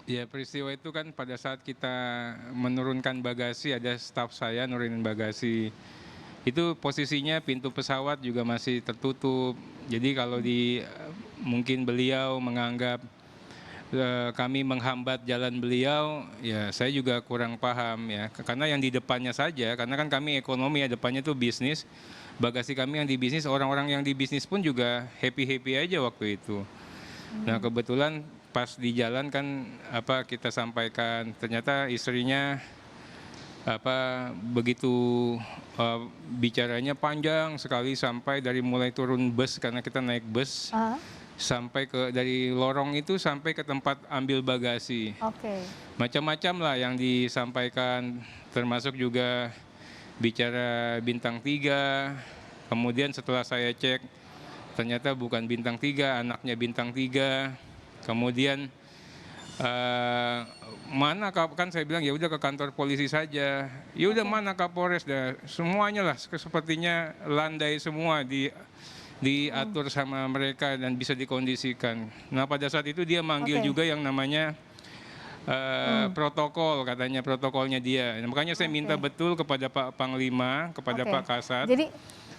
Ya peristiwa itu kan pada saat kita menurunkan bagasi, ada staf saya nurunin bagasi. Itu posisinya pintu pesawat juga masih tertutup. Jadi kalau mungkin beliau menganggap kami menghambat jalan beliau, ya saya juga kurang paham ya. Karena yang di depannya saja, karena kan kami ekonomi ya, depannya tuh bisnis. Bagasi kami yang di bisnis, orang-orang yang di bisnis pun juga happy-happy aja waktu itu. Nah, kebetulan pas di jalan kan kita sampaikan, ternyata istrinya begitu bicaranya panjang sekali sampai dari mulai turun bus, karena kita naik bus Ah, sampai dari lorong itu sampai ke tempat ambil bagasi. oke. Macam-macam lah yang disampaikan, termasuk juga bicara bintang 3. Kemudian setelah saya cek, ternyata bukan bintang 3, anaknya bintang 3. Kemudian mana kan saya bilang ya udah ke kantor polisi saja. Ya udah Oke. mana Kapolres, dah semuanya lah sepertinya landai semua diatur sama mereka dan bisa dikondisikan. Nah pada saat itu dia manggil Oke. juga yang namanya Hmm. protokol, katanya protokolnya dia. Nah, makanya saya minta Oke. betul kepada Pak Panglima, kepada Oke. Pak Kasat, Jadi,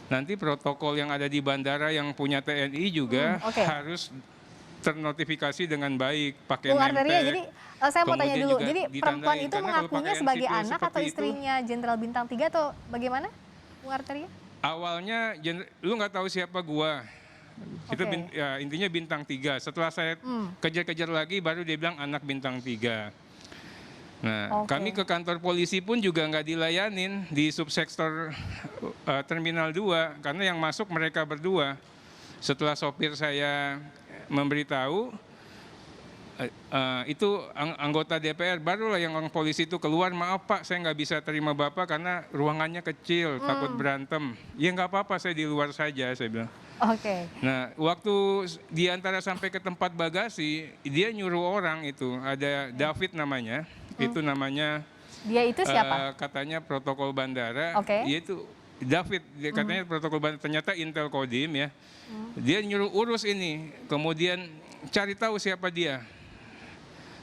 nanti protokol yang ada di bandara yang punya TNI juga oke. harus ternotifikasi dengan baik, pakai Bung name Arteria, tag, jadi saya mau tanya kemudian dulu. juga Jadi perempuan ditandain. itu Karena kalau mengakunya pakaian sebagai sipil anak atau seperti itu, istrinya Jenderal Bintang 3 atau bagaimana, Bung Arteria? awalnya lu nggak tahu siapa gua. Itu Oke. ya, intinya bintang 3. Setelah saya Hmm. kejar-kejar lagi, baru dia bilang anak bintang 3. Nah, kami Oke. ke kantor polisi pun juga nggak dilayanin di subsektor Terminal 2, karena yang masuk mereka berdua. Setelah sopir saya memberitahu, itu anggota DPR, barulah yang orang polisi itu keluar, maaf Pak, saya nggak bisa terima Bapak karena ruangannya kecil, takut berantem. Ya nggak apa-apa, saya di luar saja, saya bilang. Oke. Nah, waktu diantara sampai ke tempat bagasi, dia nyuruh orang itu, ada David namanya, itu namanya Dia itu siapa? katanya protokol bandara, Oke. yaitu David, dia katanya protokol bandara, ternyata Intel Kodim ya. Dia nyuruh urus ini, kemudian cari tahu siapa dia,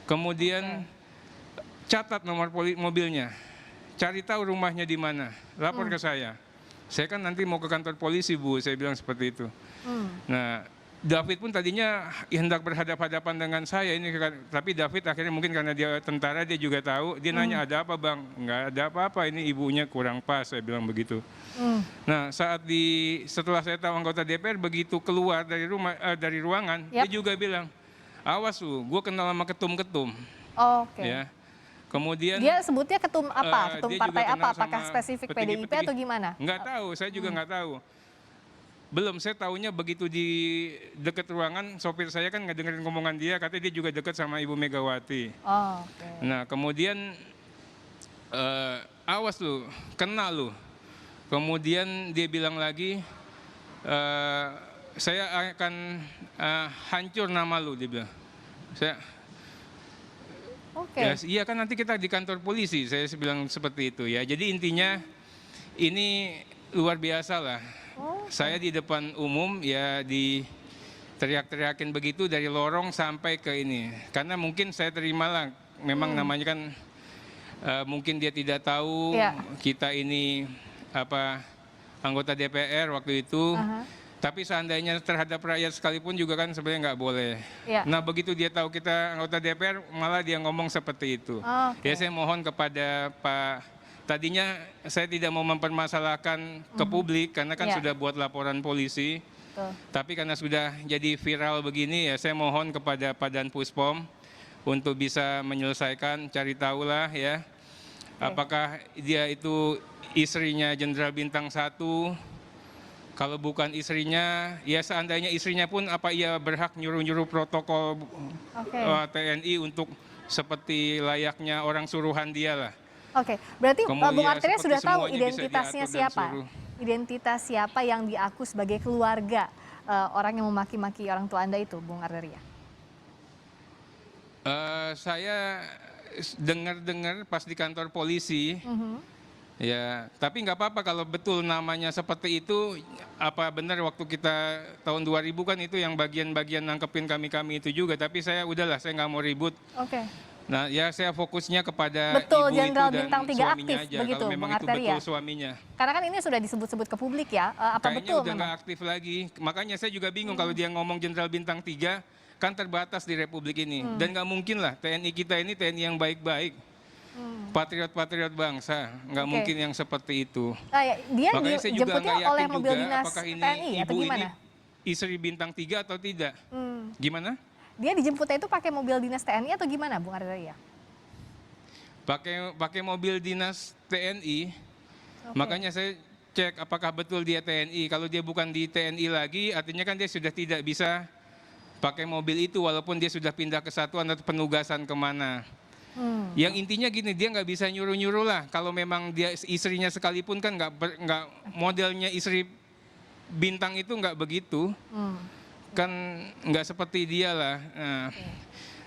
kemudian Oke. catat nomor mobilnya, cari tahu rumahnya di mana, lapor ke saya. Saya kan nanti mau ke kantor polisi Bu, saya bilang seperti itu. Hmm. Nah, David pun tadinya hendak berhadapan-hadapan dengan saya ini, tapi David akhirnya mungkin karena dia tentara, dia juga tahu, dia nanya ada apa Bang? Nggak ada apa-apa, ini ibunya kurang pas, saya bilang begitu. Hmm. Nah, setelah saya tahu anggota DPR begitu keluar dari dari ruangan, dia Yap. juga bilang, awas lu, gue kenal sama ketum-ketum, Oke. ya. Kemudian Dia sebutnya ketum apa? Ketum dia partai juga apa? kenal Apakah sama spesifik PDIP petinggi-petinggi. atau gimana? Nggak tahu, saya juga nggak tahu. Belum, saya tahunya begitu di dekat ruangan, sopir saya kan ngedengerin ngomongan dia, katanya dia juga dekat sama Ibu Megawati. Oh, oke. Nah, kemudian awas lu, kena lu. Kemudian dia bilang lagi, saya akan hancur nama lu, dia bilang. Oke. Iya kan nanti kita di kantor polisi, saya bilang seperti itu ya. Jadi intinya ini luar biasa lah. Oh, Saya di depan umum ya di teriak-teriakin begitu dari lorong sampai ke ini. Karena mungkin saya terima lah, memang namanya kan mungkin dia tidak tahu ya. kita ini anggota DPR waktu itu. Aha. Tapi seandainya terhadap rakyat sekalipun juga kan sebenarnya nggak boleh. Ya. Nah begitu dia tahu kita anggota DPR, malah dia ngomong seperti itu. Oke. Ya saya mohon kepada Pak, tadinya saya tidak mau mempermasalahkan ke publik karena kan Ya. sudah buat laporan polisi. Betul. Tapi karena sudah jadi viral begini ya saya mohon kepada Pak Dan Puspom untuk bisa menyelesaikan, cari tahulah ya. Apakah dia itu istrinya Jenderal Bintang 1? Kalau bukan istrinya, ya seandainya istrinya pun apa ia berhak nyuruh-nyuruh protokol Oke. TNI untuk seperti layaknya orang suruhan dia lah. Oke, berarti Kemudian Bung ya, Arteria seperti sudah tahu semuanya bisa identitasnya diatur dan siapa? suruh. Identitas siapa yang diaku sebagai keluarga orang yang memaki-maki orang tua Anda itu, Bung Arteria? Saya dengar-dengar pas di kantor polisi, ya, tapi nggak apa-apa kalau betul namanya seperti itu. Apa benar waktu kita tahun 2000 kan itu yang bagian-bagian nangkepin kami-kami itu juga. Tapi saya udahlah, saya nggak mau ribut. Oke. Nah, ya saya fokusnya kepada Betul, ibu itu Jenderal dan Bintang 3 suaminya aktif aja. begitu, Kalau Bung memang itu Arteria? betul suaminya. Karena kan ini sudah disebut-sebut ke publik ya, apa Kayaknya betul udah memang? nggak aktif lagi. Makanya saya juga bingung kalau dia ngomong Jenderal Bintang 3 kan terbatas di Republik ini. Dan nggak mungkin lah TNI kita ini TNI yang baik-baik. Patriot-patriot bangsa. Nggak Oke. mungkin yang seperti itu. Dia Makanya saya juga dijemputnya nggak oleh yakin mobil juga dinas apakah ini TNI atau ibu ini gimana? istri Bintang 3 atau tidak. Hmm. Gimana? Dia dijemputnya itu pakai mobil dinas TNI atau gimana, Bung Arteria? Pakai mobil dinas TNI. Oke. Makanya saya cek apakah betul dia TNI. Kalau dia bukan di TNI lagi, artinya kan dia sudah tidak bisa pakai mobil itu walaupun dia sudah pindah ke satuan atau penugasan kemana. Yang intinya gini, dia nggak bisa nyuruh-nyuruh lah. Kalau memang dia istrinya sekalipun kan nggak modelnya istri Bintang itu nggak begitu. Kan nggak seperti dia lah.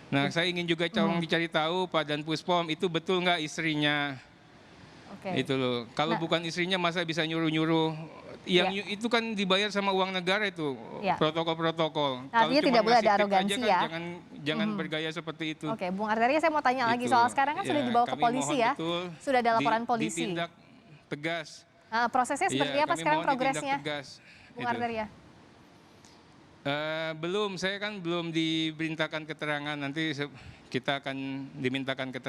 Nah, saya ingin juga dicari tahu Pak Dan Puspom itu betul nggak istrinya. Oke. Itu loh. Kalau Nah. bukan istrinya masa bisa nyuruh-nyuruh. Yang itu kan dibayar sama uang negara itu, Ya. protokol-protokol. Nah, artinya cuma tidak boleh ngasih ada tip aja arogansi kan ya. jangan bergaya seperti itu. Oke, Bung Arteria saya mau tanya lagi Itu. soal sekarang kan sudah Ya, dibawa ke kami polisi mohon ya. betul Sudah ada laporan polisi. Ditindak tegas. Prosesnya seperti Iya, apa kami sekarang mohon ditindak progresnya, tegas. Bung Itu. Arteria? Belum, saya kan belum diberitakan keterangan. Nanti kita akan dimintakan keterangan.